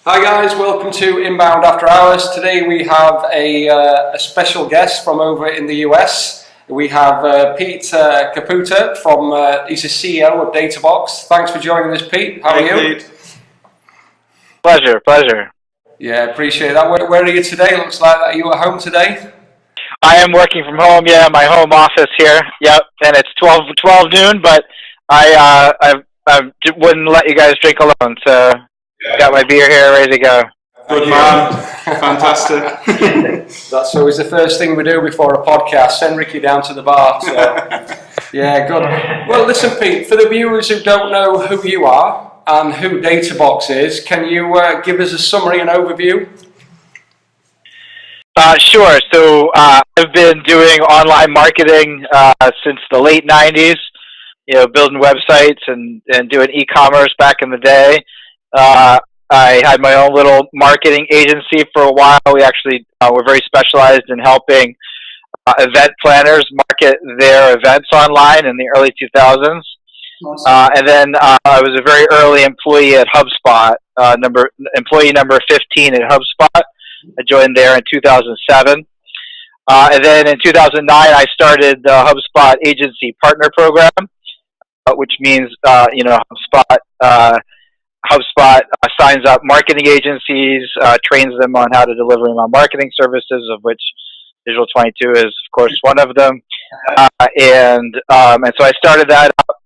Hi guys, welcome to Inbound After Hours. Today we have a special guest from over in the US. We have Pete Caputa from, he's the CEO of Databox. Thanks for joining us, Pete. How are you? Pete. Pleasure. Yeah, appreciate that. Where are you today? Looks like that you at home today. I am working from home, my home office here. Yep, and it's 12 noon, but I wouldn't let you guys drink alone, so got my beer here ready to go. Good man. Fantastic. That's always the first thing we do before a podcast, send Ricky down to the bar. So. Yeah, good. Well, listen, Pete, for the viewers who don't know who you are and who Databox is, can you give us a summary and overview? Sure. So I've been doing online marketing since the late 90s, building websites and doing e-commerce back in the day. I had my own little marketing agency for a while. We actually were very specialized in helping event planners market their events online in the early 2000s. Awesome. And then I was a very early employee at HubSpot, employee number 15 at HubSpot. I joined there in 2007. And then in 2009, I started the HubSpot Agency Partner Program, which means, HubSpot signs up marketing agencies, trains them on how to deliver email marketing services, of which Visual 22 is, of course, one of them. And so I started that up,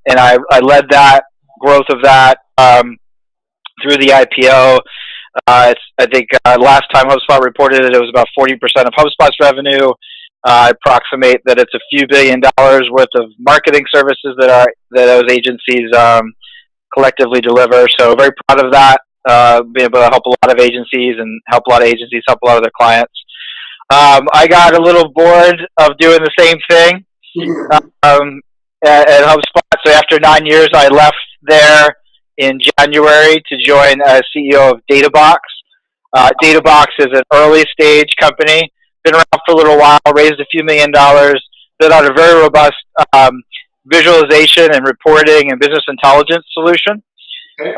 and I led that growth of that through the IPO. I think last time HubSpot reported it was about 40% of HubSpot's revenue. I approximate that it's a few $1 billion worth of marketing services that those agencies collectively deliver. So very proud of that, being able to help a lot of agencies and help a lot of agencies help a lot of their clients. I got a little bored of doing the same thing at HubSpot. So after 9 years, I left there in January to join as CEO of Databox. Databox is an early stage company, been around for a little while, raised a few $1 million, built out a very robust visualization and reporting and business intelligence solution,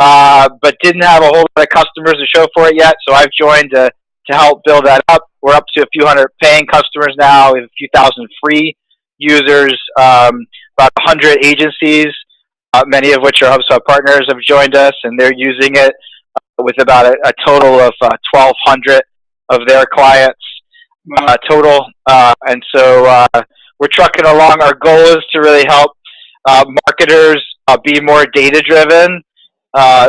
but didn't have a whole lot of customers to show for it yet. So I've joined to help build that up. We're up to a few hundred paying customers now. We have a few thousand free users, about 100 agencies, many of which are HubSpot partners, have joined us, and they're using it with about a total of 1,200 of their clients total. And so we're trucking along. Our goal is to really help marketers be more data-driven,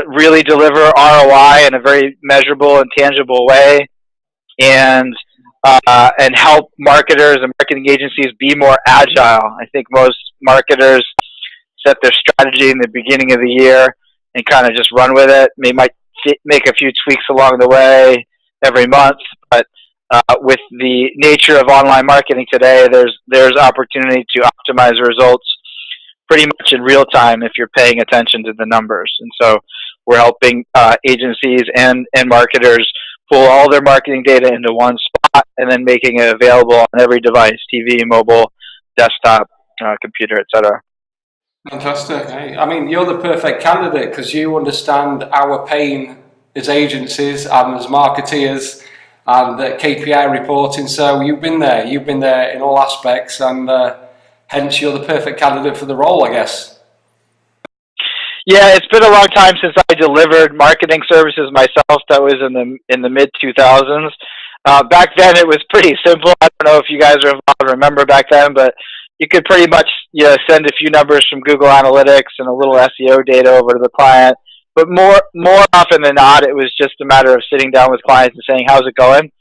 really deliver ROI in a very measurable and tangible way, and help marketers and marketing agencies be more agile. I think most marketers set their strategy in the beginning of the year and kind of just run with it. They might make a few tweaks along the way every month, but with the nature of online marketing today, there's opportunity to optimize results pretty much in real time if you're paying attention to the numbers. And so we're helping agencies and marketers pull all their marketing data into one spot and then making it available on every device, TV, mobile, desktop, computer, etc. Fantastic. I mean, you're the perfect candidate because you understand our pain as agencies and as marketeers and KPI reporting. So you've been there in all aspects, and hence you're the perfect candidate for the role, I guess. Yeah, it's been a long time since I delivered marketing services myself. That was in the mid 2000s. Back then it was pretty simple. I don't know if you guys are involved, remember back then, but you could pretty much send a few numbers from Google Analytics and a little SEO data over to the client. But more often than not, it was just a matter of sitting down with clients and saying, how's it going?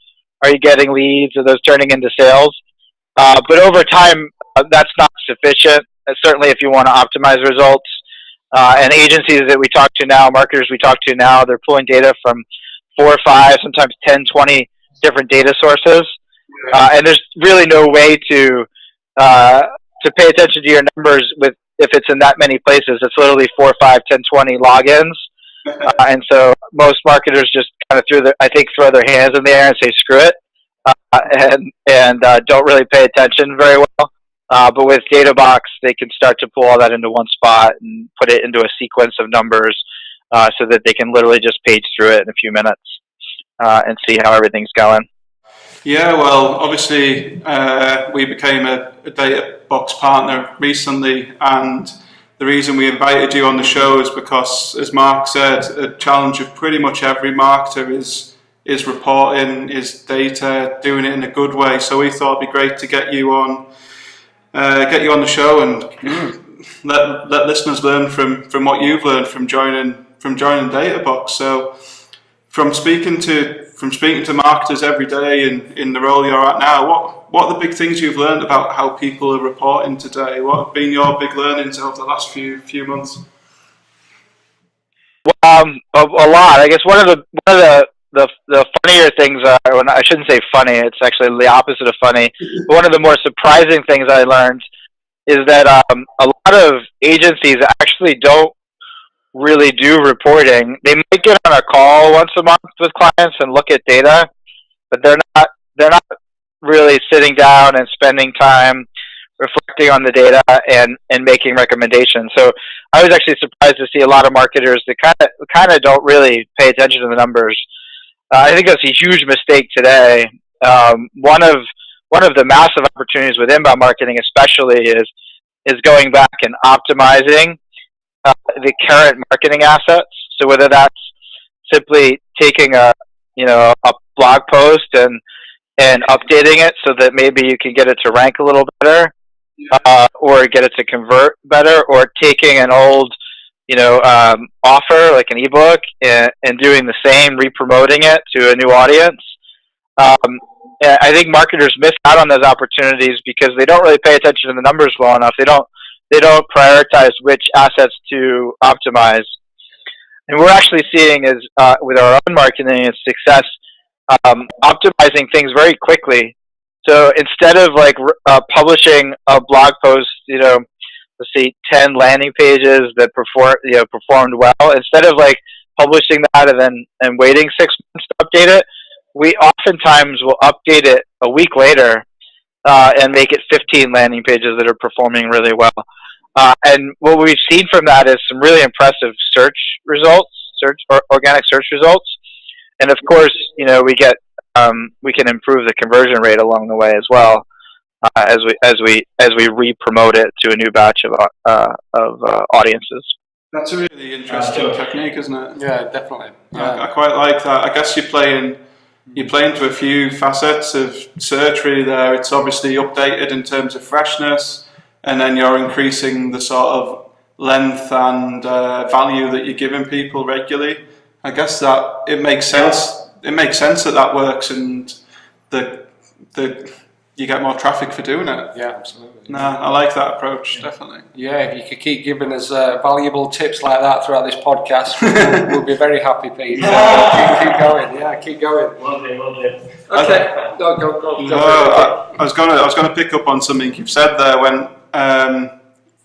Are you getting leads? Are those turning into sales? But over time, that's not sufficient. Certainly if you want to optimize results. And agencies that we talk to now, marketers we talk to now, they're pulling data from 4 or 5, sometimes 10, 20 different data sources. And there's really no way to pay attention to your numbers if it's in that many places. It's literally 4, 5, 10, 20 logins. And so most marketers just kind of throw their hands in the air and say, screw it, and don't really pay attention very well. But with Databox, they can start to pull all that into one spot and put it into a sequence of numbers so that they can literally just page through it in a few minutes and see how everything's going. Yeah, well, obviously we became a Databox partner recently, and the reason we invited you on the show is because, as Mark said, a challenge of pretty much every marketer is reporting, is data, doing it in a good way. So we thought it'd be great to get you on the show and let listeners learn from what you've learned from joining Databox. So from speaking to marketers every day in the role you're at now, what are the big things you've learned about how people are reporting today? What have been your big learnings over the last few months? A lot. I guess one of the funnier things, I shouldn't say funny, it's actually the opposite of funny, but one of the more surprising things I learned is that a lot of agencies actually don't really do reporting. They might get on a call once a month with clients and look at data, but they're not really sitting down and spending time reflecting on the data and making recommendations. So I was actually surprised to see a lot of marketers that kind of don't really pay attention to the numbers. I think that's a huge mistake today. One of the massive opportunities with inbound marketing, especially, is going back and optimizing the current marketing assets. So whether that's simply taking a blog post and updating it so that maybe you can get it to rank a little better, or get it to convert better, or taking an old offer like an ebook and doing the same, re-promoting it to a new audience. I think marketers miss out on those opportunities because they don't really pay attention to the numbers well enough. They don't prioritize which assets to optimize. And we're actually seeing is with our own marketing is success optimizing things very quickly. So instead of publishing a blog post, let's see, 10 landing pages that performed well, instead of publishing that and waiting 6 months to update it, we oftentimes will update it a week later and make it 15 landing pages that are performing really well. And what we've seen from that is some really impressive organic search results. And of course, we can improve the conversion rate along the way as well, as we re-promote it to a new batch of audiences. That's a really interesting technique, isn't it? Yeah, definitely. Yeah. I quite like that. I guess you're playing to a few facets of search really there. It's obviously updated in terms of freshness, and then you're increasing the sort of length and value that you're giving people regularly. I guess that it makes sense. It makes sense that works, and you get more traffic for doing it. Yeah, absolutely. No, I like that approach, definitely. Yeah, if you could keep giving us valuable tips like that throughout this podcast, we'll be very happy, Pete. Keep going. Yeah, keep going. Will do. Okay. Go. I was gonna pick up on something you've said there.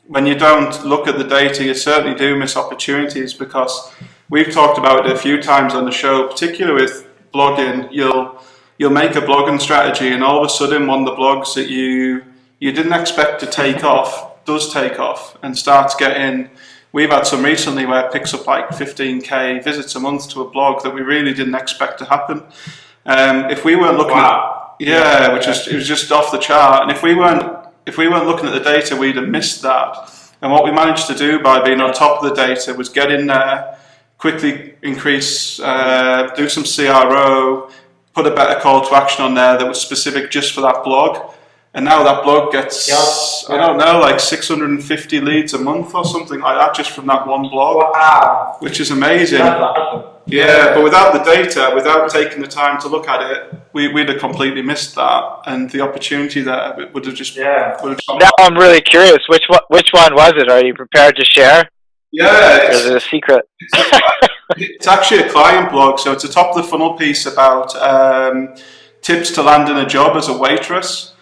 When you don't look at the data, you certainly do miss opportunities, because we've talked about it a few times on the show, particularly with blogging. You'll make a blogging strategy, and all of a sudden one of the blogs that you didn't expect to take off does take off and starts getting. We've had some recently where it picks up 15k visits a month to a blog that we really didn't expect to happen. If we weren't looking it was just off the chart. And if we weren't looking at the data, we'd have missed that. And what we managed to do by being on top of the data was get in there, quickly increase, do some CRO, put a better call to action on there that was specific just for that blog. And now that blog gets, 650 leads a month or something like that, just from that one blog. Wow. Which is amazing. Yeah, but without the data, without taking the time to look at it, we'd have completely missed that, and the opportunity there would have just. Yeah. Now I'm really curious. Which one was it? Are you prepared to share? Yeah. Or is it a secret? It's actually a client blog, so it's a top of the funnel piece about tips to landing a job as a waitress.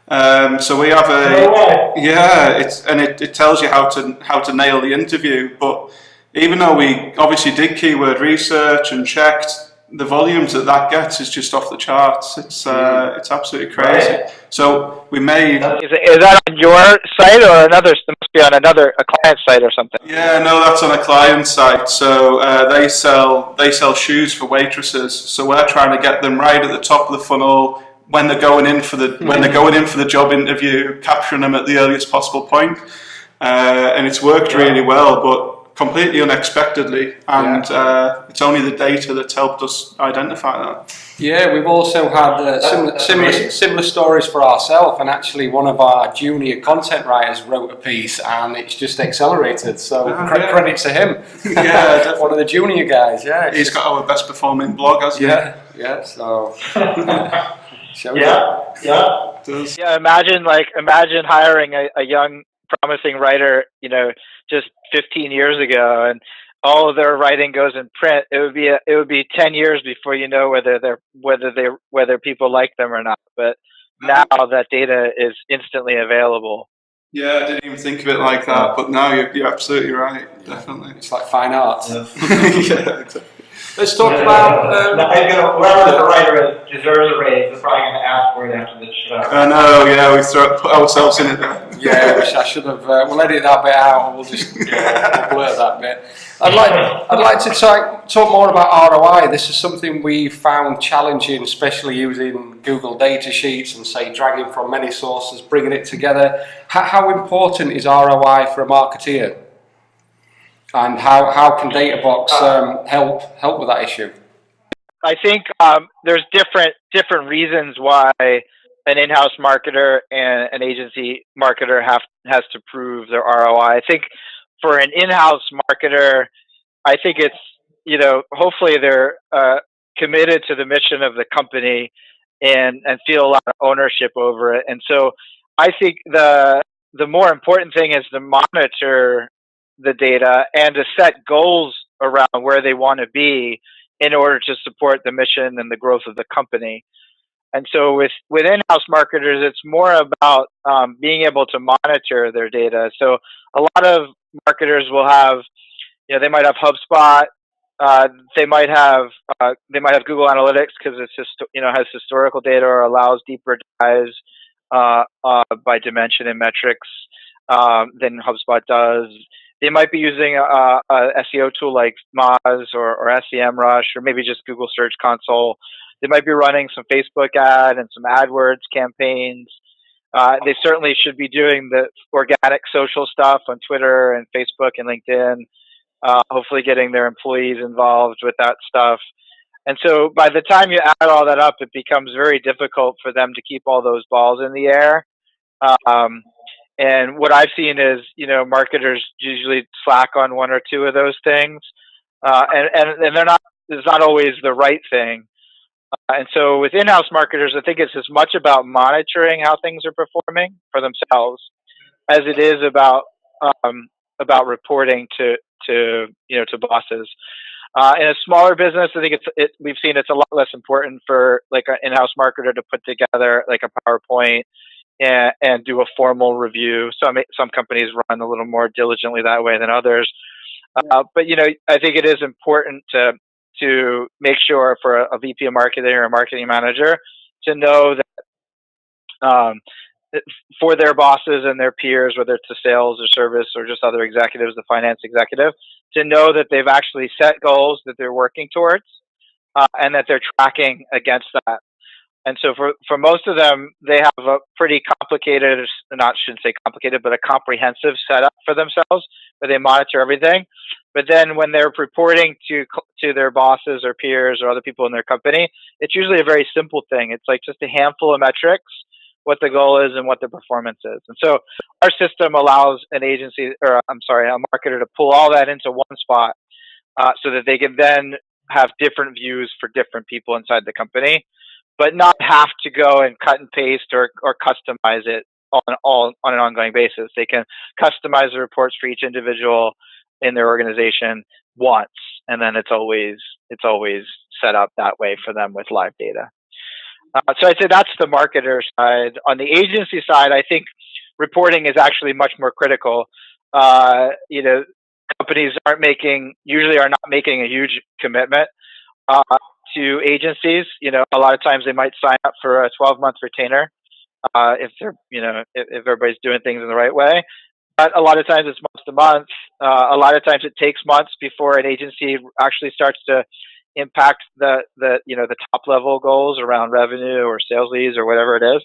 So we have it tells you how to nail the interview. But even though we obviously did keyword research and checked the volumes that gets is just off the charts. It's absolutely crazy. Right. So we made. Is that on your site or another? It must be on a client site or something. Yeah, no, that's on a client site. So they sell shoes for waitresses. So we're trying to get them right at the top of the funnel when they're going in for the job interview, capturing them at the earliest possible point. And it's worked really well, but completely unexpectedly, and it's only the data that's helped us identify that. Yeah, we've also had similar stories for ourselves, and actually one of our junior content writers wrote a piece and it's just accelerated, so credit to him. Yeah, one of the junior guys. He's got our best performing blog, hasn't he? So Imagine hiring a young promising writer, just 15 years ago, and all of their writing goes in print. It would be 10 years before you know whether people like them or not. But now that data is instantly available. Yeah, I didn't even think of it like that, but now you're absolutely right. Definitely, it's like fine art. Yeah, exactly. Let's talk about. Whoever the writer deserves a raise, they're probably going to ask for it after this show. I know, yeah, we put ourselves in it there. Yeah, which I should have. We'll edit that bit out, and we'll just we'll blur that bit. I'd like to talk more about ROI. This is something we found challenging, especially using Google data sheets and say dragging from many sources, bringing it together. How important is ROI for a marketeer? And how can Databox help with that issue? I think there's different reasons why an in-house marketer and an agency marketer has to prove their ROI. I think for an in-house marketer, I think it's hopefully they're committed to the mission of the company and feel a lot of ownership over it. And so I think the more important thing is to monitor the data and to set goals around where they want to be in order to support the mission and the growth of the company. And so with in-house marketers, it's more about being able to monitor their data. So a lot of marketers will have, they might have HubSpot, they might have Google Analytics because it's just has historical data or allows deeper dives by dimension and metrics than HubSpot does. They might be using a SEO tool like Moz or SEMrush or maybe just Google Search Console. They might be running some Facebook ad and some AdWords campaigns. They certainly should be doing the organic social stuff on Twitter and Facebook and LinkedIn, hopefully getting their employees involved with that stuff. And so by the time you add all that up, it becomes very difficult for them to keep all those balls in the air. And what I've seen is, marketers usually slack on one or two of those things, and it's not always the right thing. And so with in-house marketers, I think it's as much about monitoring how things are performing for themselves as it is about reporting to bosses. In a smaller business, I think we've seen it's a lot less important for like an in-house marketer to put together like a PowerPoint and do a formal review. Some companies run a little more diligently that way than others. But I think it is important to make sure for a VP of marketing or a marketing manager to know that for their bosses and their peers, whether it's the sales or service or just other executives, the finance executive, to know that they've actually set goals that they're working towards and that they're tracking against that. And so for most of them, they have a pretty complicated, shouldn't say complicated, but a comprehensive setup for themselves where they monitor everything. But then when they're reporting to their bosses or peers or other people in their company, it's usually a very simple thing. It's like just a handful of metrics, what the goal is and what the performance is. And so our system allows a marketer to pull all that into one spot so that they can then have different views for different people inside the company, but not have to go and cut and paste or customize it on an ongoing basis. They can customize the reports for each individual in their organization once, and then it's always set up that way for them with live data. So I'd say that's the marketer side. On the agency side, I think reporting is actually much more critical. Companies usually are not making a huge commitment to agencies. A lot of times they might sign up for a 12-month retainer if they're, if everybody's doing things in the right way. But a lot of times it's month to month. A lot of times it takes months before an agency actually starts to impact the top level goals around revenue or sales leads or whatever it is.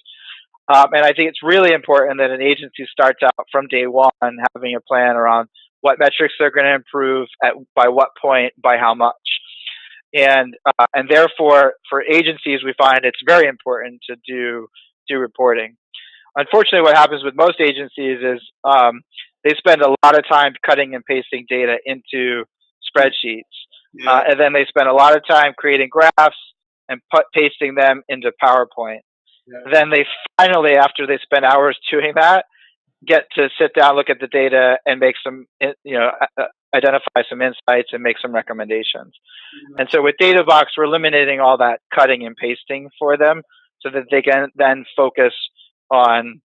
And I think it's really important that an agency starts out from day one having a plan around what metrics they're going to improve by what point, by how much. And therefore, for agencies, we find it's very important to do reporting. Unfortunately, what happens with most agencies is they spend a lot of time cutting and pasting data into spreadsheets. And then they spend a lot of time creating graphs and pasting them into PowerPoint. Yeah. Then they finally, after they spend hours doing that, get to sit down, look at the data, and make some, identify some insights and make some recommendations. Mm-hmm. And so with Databox, we're eliminating all that cutting and pasting for them so that they can then focus on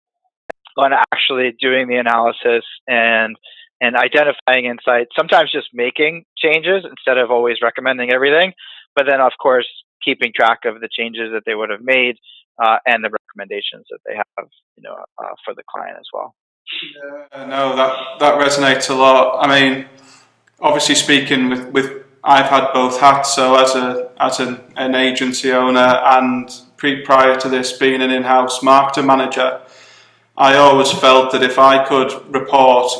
actually doing the analysis and identifying insights, sometimes just making changes instead of always recommending everything, but then of course keeping track of the changes that they would have made and the recommendations that they have for the client as well. No, that resonates a lot. I mean, obviously speaking with I've had both hats, so as an agency owner and prior to this being an in-house marketing manager, I always felt that if I could report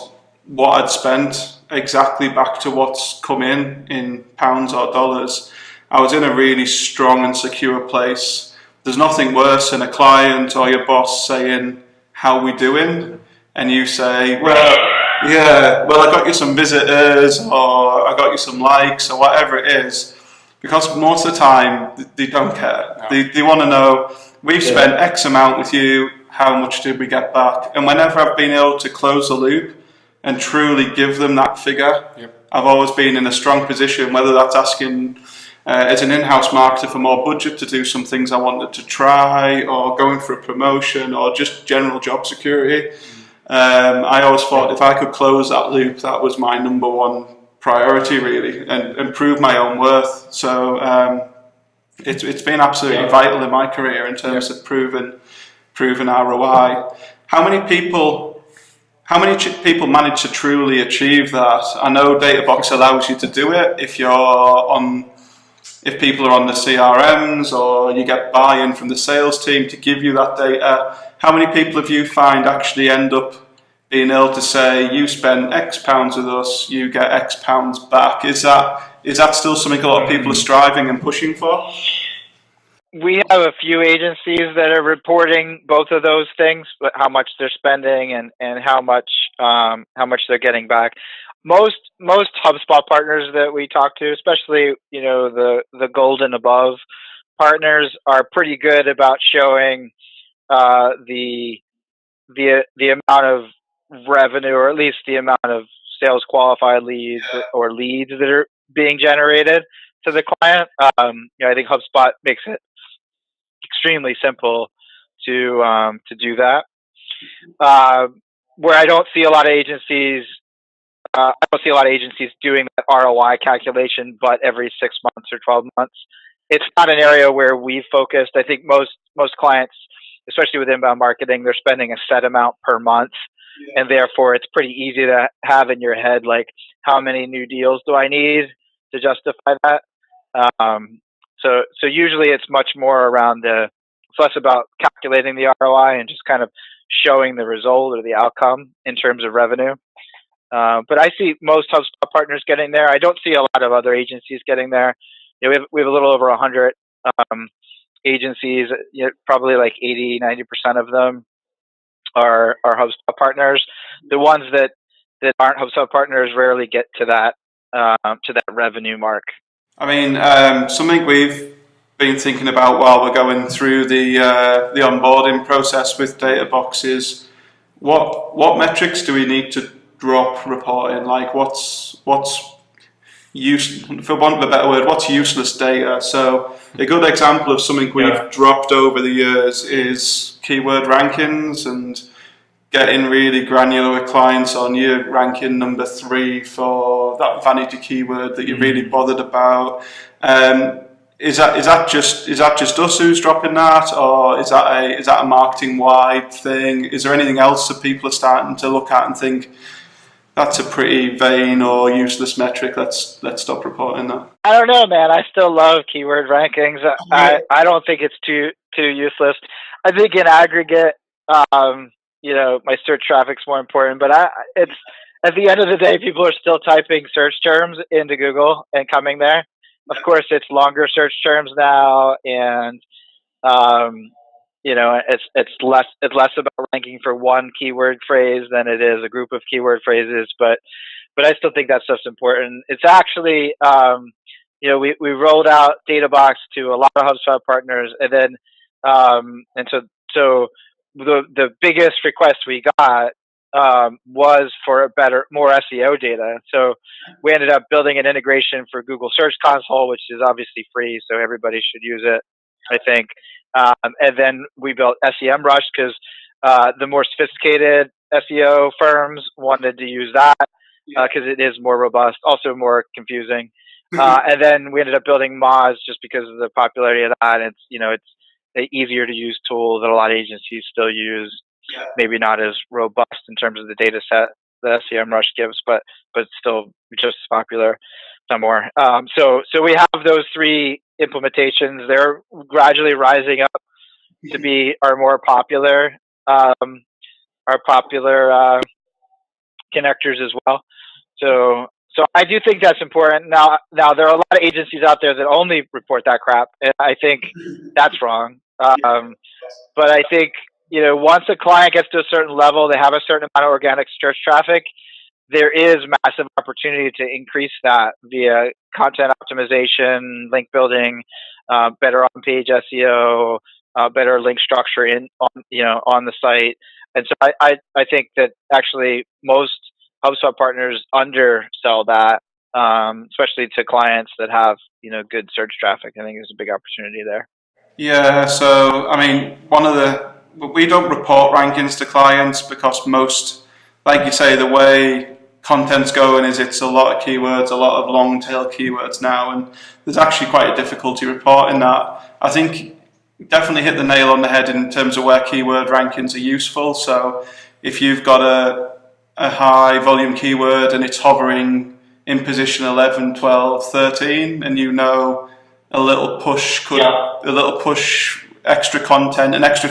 what I'd spent exactly back to what's come in pounds or dollars, I was in a really strong and secure place. There's nothing worse than a client or your boss saying, "How we doing?" And you say, "Well, yeah, well, I got you some visitors, or I got you some likes, or whatever it is." Because most of the time, they don't care. No. They want to know, we've spent X amount with you, how much did we get back? And whenever I've been able to close the loop and truly give them that figure, I've always been in a strong position, whether that's asking as an in-house marketer for more budget to do some things I wanted to try, or going for a promotion, or just general job security. I always thought if I could close that loop, that was my number one priority, really, and prove my own worth. So it's been absolutely vital in my career in terms of proven ROI. How many people manage to truly achieve that? I know Databox allows you to do it if people are on the CRMs, or you get buy-in from the sales team to give you that data. How many people have you find actually end up being able to say, you spend X pounds with us, you get X pounds back? Is that still something a lot of people are striving and pushing for? We have a few agencies that are reporting both of those things, but how much they're spending and how much they're getting back. Most HubSpot partners that we talk to, especially the gold and above partners, are pretty good about showing the amount of revenue, or at least the amount of sales qualified leads or leads that are being generated to the client. I think HubSpot makes it extremely simple to do that. Where I don't see a lot of agencies. I don't see a lot of agencies doing that ROI calculation, but every 6 months or 12 months. It's not an area where we've focused. I think most clients, especially with inbound marketing, they're spending a set amount per month. Yeah. And therefore it's pretty easy to have in your head, like, how many new deals do I need to justify that? So usually it's much more around it's less about calculating the ROI and just kind of showing the result or the outcome in terms of revenue. But I see most HubSpot partners getting there. I don't see a lot of other agencies getting there. We have a little over 100 agencies. Probably like 80-90% of them are HubSpot partners. The ones that aren't HubSpot partners rarely get to that revenue mark. I mean, something we've been thinking about while we're going through the onboarding process with Databox is what metrics do we need to drop reporting? Like, what's for want of a better word, what's useless data? So a good example of something we've dropped over the years is keyword rankings, and getting really granular with clients on your ranking number 3 for that vanity keyword that you're really bothered about. is that just us who's dropping that, or is that a marketing wide thing? Is there anything else that people are starting to look at and think that's a pretty vain or useless metric? Let's stop reporting that. I don't know, man. I still love keyword rankings. I don't think it's too useless. I think in aggregate, my search traffic's more important. But it's at the end of the day, people are still typing search terms into Google and coming there. Of course, it's longer search terms now, and it's less about ranking for one keyword phrase than it is a group of keyword phrases. But I still think that stuff's important. It's actually we rolled out Databox to a lot of HubSpot partners, and then so the biggest request we got was for more SEO data. So we ended up building an integration for Google Search Console, which is obviously free, so everybody should use it, I think. And then we built SEMrush because the more sophisticated SEO firms wanted to use that because it is more robust, also more confusing. And then we ended up building Moz just because of the popularity of that. It's an easier to use tool that a lot of agencies still use. Maybe not as robust in terms of the data set that SEMrush gives, but still just as popular, some more. So we have those three implementations. They're gradually rising up to be our more popular connectors as well. So I do think that's important. Now there are a lot of agencies out there that only report that crap, and I think that's wrong. But I think once a client gets to a certain level, they have a certain amount of organic search traffic, there is massive opportunity to increase that via content optimization, link building, better on-page SEO, better link structure on the site. And so I think that actually most HubSpot partners undersell that, especially to clients that have good search traffic. I think there's a big opportunity there. Yeah, so I mean, we don't report rankings to clients because most, like you say, the way content's going is it's a lot of keywords, a lot of long tail keywords now, and there's actually quite a difficulty reporting that. I think definitely hit the nail on the head in terms of where keyword rankings are useful. So if you've got a high volume keyword and it's hovering in position 11, 12, 13, and a little push extra content, an extra